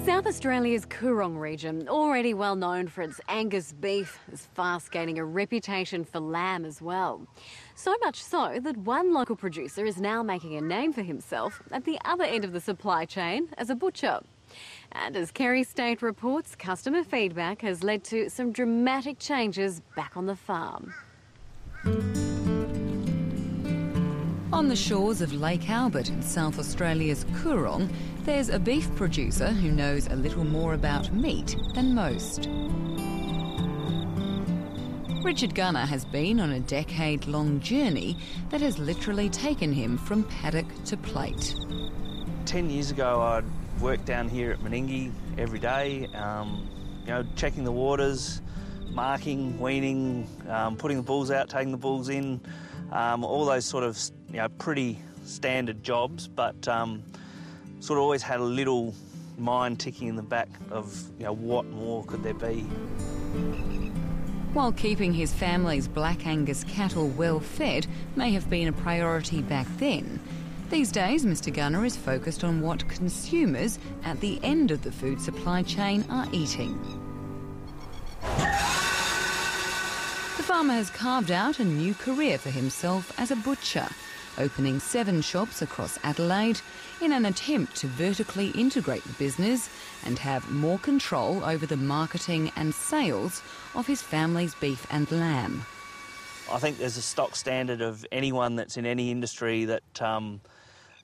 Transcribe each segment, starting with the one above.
South Australia's Coorong region, already well known for its Angus beef, is fast gaining a reputation for lamb as well. So much so that one local producer is now making a name for himself at the other end of the supply chain as a butcher. And as Kerry Staight reports, customer feedback has led to some dramatic changes back on the farm. On the shores of Lake Albert in South Australia's Coorong, there's a beef producer who knows a little more about meat than most. Richard Gunner has been on a decade-long journey that has literally taken him from paddock to plate. 10 years ago, I'd worked down here at Meningie every day, checking the waters, marking, weaning, putting the bulls out, taking the bulls in, all those sort of pretty standard jobs, but sort of always had a little mind ticking in the back of what more could there be. While keeping his family's Black Angus cattle well fed may have been a priority back then, these days Mr Gunner is focused on what consumers at the end of the food supply chain are eating. The farmer has carved out a new career for himself as a butcher, opening 7 shops across Adelaide in an attempt to vertically integrate the business and have more control over the marketing and sales of his family's beef and lamb. I think there's a stock standard of anyone that's in any industry that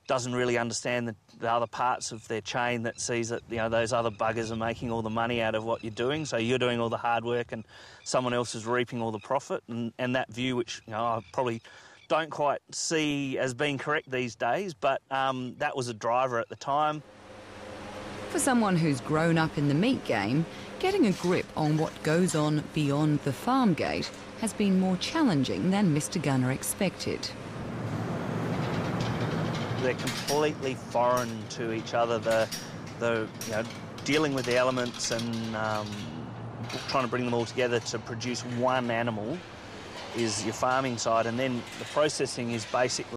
doesn't really understand the other parts of their chain, that sees that those other buggers are making all the money out of what you're doing, so you're doing all the hard work and someone else is reaping all the profit, and that view, which I probably don't quite see as being correct these days, but that was a driver at the time. For someone who's grown up in the meat game, getting a grip on what goes on beyond the farm gate has been more challenging than Mr Gunner expected. They're completely foreign to each other. The dealing with the elements and trying to bring them all together to produce one animal is your farming side, and then the processing is basically